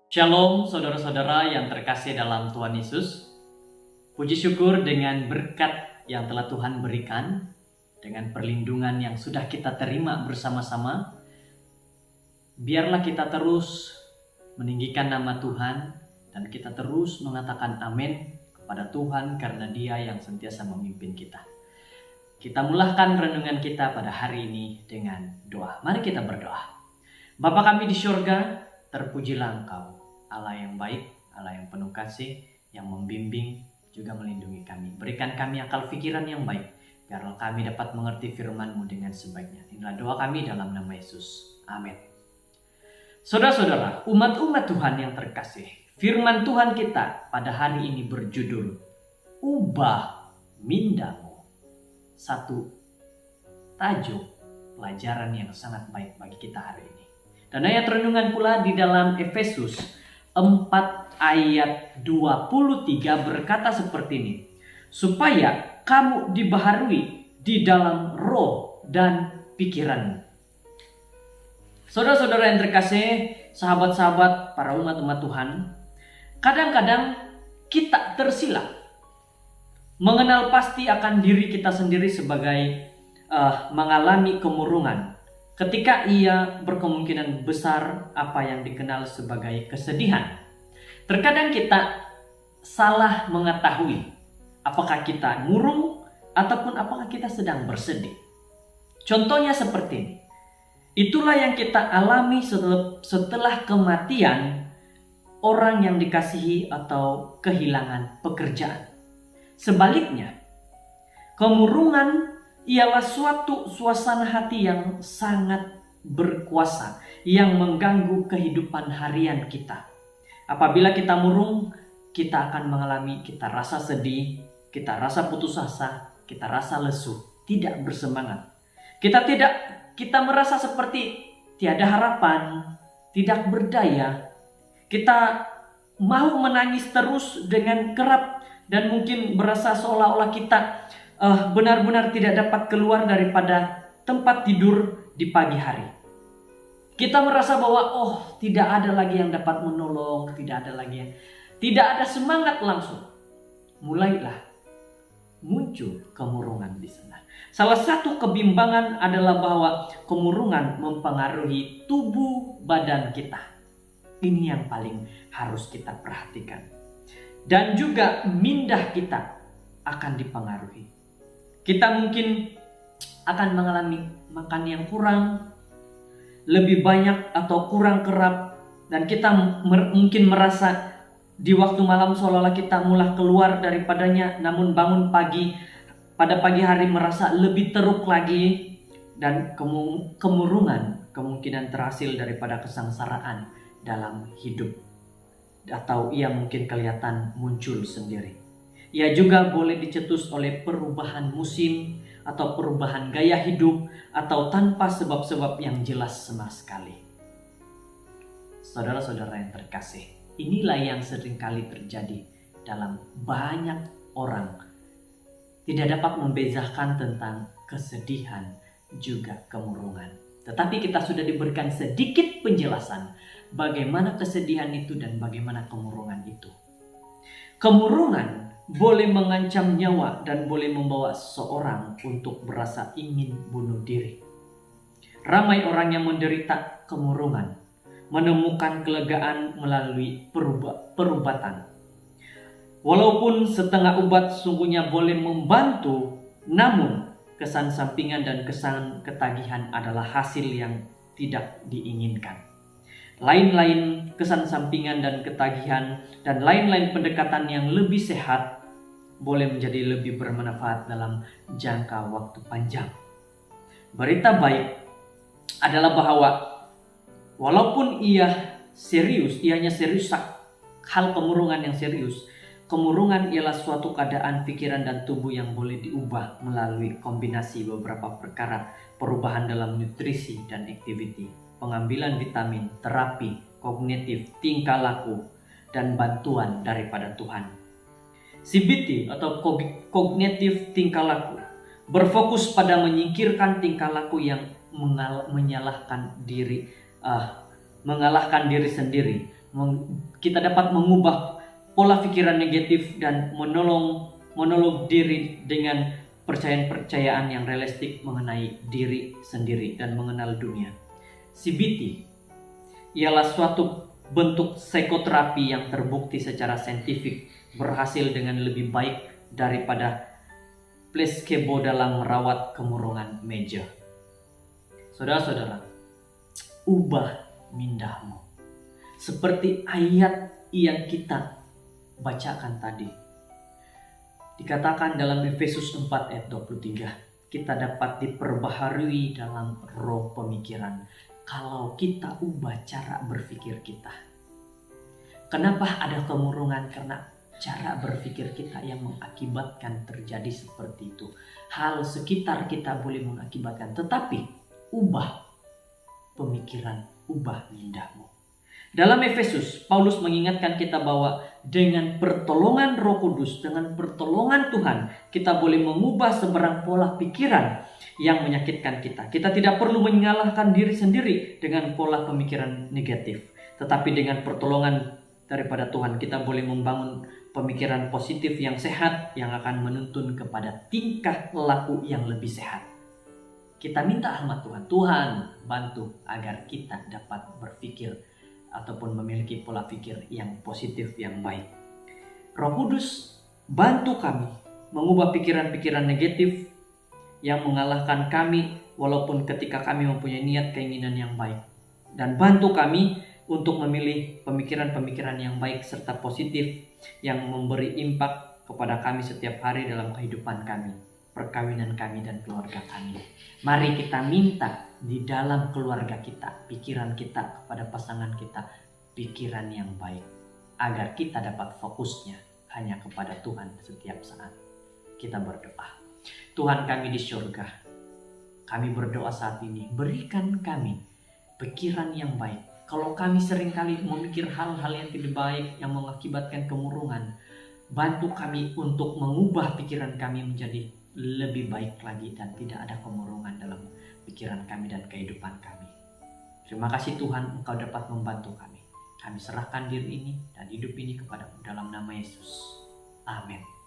Shalom saudara-saudara yang terkasih dalam Tuhan Yesus. Puji syukur dengan berkat yang telah Tuhan berikan, dengan perlindungan yang sudah kita terima bersama-sama. Biarlah kita terus meninggikan nama Tuhan dan kita terus mengatakan amin kepada Tuhan karena Dia yang sentiasa memimpin kita. Kita mulahkan renungan kita pada hari ini dengan doa. Mari kita berdoa. Bapa kami di surga, terpujilah Engkau, Allah yang baik, Allah yang penuh kasih, yang membimbing juga melindungi kami. Berikan kami akal pikiran yang baik, biarlah kami dapat mengerti firman-Mu dengan sebaiknya. Inilah doa kami dalam nama Yesus. Amin. Saudara-saudara, umat-umat Tuhan yang terkasih, firman Tuhan kita pada hari ini berjudul Ubah Mindamu. Satu tajuk pelajaran yang sangat baik bagi kita hari ini. Dan ayat renungan pula di dalam Efesus 4 ayat 23 berkata seperti ini. Supaya kamu dibaharui di dalam roh dan pikiranmu. Saudara-saudara yang terkasih, sahabat-sahabat, para umat-umat Tuhan, kadang-kadang kita tersilap mengenal pasti akan diri kita sendiri sebagai mengalami kemurungan ketika ia berkemungkinan besar apa yang dikenal sebagai kesedihan. Terkadang kita salah mengetahui apakah kita murung ataupun apakah kita sedang bersedih. Contohnya seperti ini. Itulah yang kita alami setelah kematian orang yang dikasihi atau kehilangan pekerjaan. Sebaliknya, kemurungan ialah suatu suasana hati yang sangat berkuasa yang mengganggu kehidupan harian kita. Apabila kita murung, kita akan mengalami, kita rasa sedih, kita rasa putus asa, kita rasa lesu, tidak bersemangat. Kita merasa seperti tiada harapan, tidak berdaya. Kita mau menangis terus dengan kerap dan mungkin berasa seolah-olah kita benar-benar tidak dapat keluar daripada tempat tidur di pagi hari. Kita merasa bahwa tidak ada lagi yang dapat menolong, tidak ada semangat langsung. Mulailah muncul kemurungan di sana. Salah satu kebimbangan adalah bahwa kemurungan mempengaruhi tubuh badan kita. Ini yang paling harus kita perhatikan. Dan juga mindah kita akan dipengaruhi. Kita mungkin akan mengalami makan yang kurang, lebih banyak atau kurang kerap, dan kita mungkin merasa di waktu malam seolah-olah kita mulai keluar daripadanya, namun bangun pada pagi hari merasa lebih teruk lagi, dan kemurungan kemungkinan terhasil daripada kesengsaraan dalam hidup, atau ia mungkin kelihatan muncul sendiri. Ia juga boleh dicetus oleh perubahan musim atau perubahan gaya hidup atau tanpa sebab-sebab yang jelas sama sekali. Saudara-saudara yang terkasih, inilah yang seringkali terjadi dalam banyak orang. Tidak dapat membedakan tentang kesedihan juga kemurungan. Tetapi kita sudah diberikan sedikit penjelasan bagaimana kesedihan itu dan bagaimana kemurungan itu. Kemurungan boleh mengancam nyawa dan boleh membawa seseorang untuk berasa ingin bunuh diri. Ramai orang yang menderita kemurungan menemukan kelegaan melalui perubatan. Walaupun setengah obat sungguhnya boleh membantu, namun kesan sampingan dan kesan ketagihan adalah hasil yang tidak diinginkan. Lain-lain kesan sampingan dan ketagihan dan lain-lain pendekatan yang lebih sehat boleh menjadi lebih bermanfaat dalam jangka waktu panjang. Berita baik adalah bahwa walaupun ianya serius hal kemurungan yang serius, kemurungan ialah suatu keadaan pikiran dan tubuh yang boleh diubah melalui kombinasi beberapa perkara, perubahan dalam nutrisi dan activity, pengambilan vitamin, terapi, kognitif, tingkah laku, dan bantuan daripada Tuhan. CBT atau kognitif tingkah laku berfokus pada menyingkirkan tingkah laku yang mengalahkan diri sendiri kita dapat mengubah pola pikiran negatif dan monolog diri dengan percayaan-percayaan yang realistik mengenai diri sendiri dan mengenal dunia. CBT ialah suatu bentuk psikoterapi yang terbukti secara saintifik berhasil dengan lebih baik daripada placebo dalam merawat kemurungan meja. Saudara-saudara, ubah mindahmu. Seperti ayat yang kita bacakan tadi. Dikatakan dalam Efesus 4 ayat 23, kita dapat diperbaharui dalam roh pemikiran kalau kita ubah cara berpikir kita. Kenapa ada kemurungan? Karena cara berpikir kita yang mengakibatkan terjadi seperti itu. Hal sekitar kita boleh mengakibatkan, tetapi ubah pemikiran, ubah mindahmu. Dalam Efesus, Paulus mengingatkan kita bahwa dengan pertolongan Roh Kudus, dengan pertolongan Tuhan, kita boleh mengubah seberang pola pikiran yang menyakitkan kita. Kita tidak perlu menyalahkan diri sendiri dengan pola pemikiran negatif, tetapi dengan pertolongan daripada Tuhan, kita boleh membangun pemikiran positif yang sehat yang akan menuntun kepada tingkah laku yang lebih sehat. Kita minta sama Tuhan, Tuhan bantu agar kita dapat berpikir ataupun memiliki pola pikir yang positif, yang baik. Roh Kudus bantu kami mengubah pikiran-pikiran negatif yang mengalahkan kami walaupun ketika kami mempunyai niat keinginan yang baik. Dan bantu kami untuk memilih pemikiran-pemikiran yang baik serta positif yang memberi impak kepada kami setiap hari dalam kehidupan kami, perkawinan kami dan keluarga kami. Mari kita minta di dalam keluarga kita, pikiran kita kepada pasangan kita, pikiran yang baik, agar kita dapat fokusnya hanya kepada Tuhan setiap saat. Kita berdoa. Tuhan kami di surga, kami berdoa saat ini, berikan kami pikiran yang baik. Kalau kami seringkali memikir hal-hal yang tidak baik yang mengakibatkan kemurungan, bantu kami untuk mengubah pikiran kami menjadi lebih baik lagi dan tidak ada kemurungan dalam pikiran kami dan kehidupan kami. Terima kasih Tuhan, Engkau dapat membantu kami. Kami serahkan diri ini dan hidup ini kepadamu dalam nama Yesus. Amin.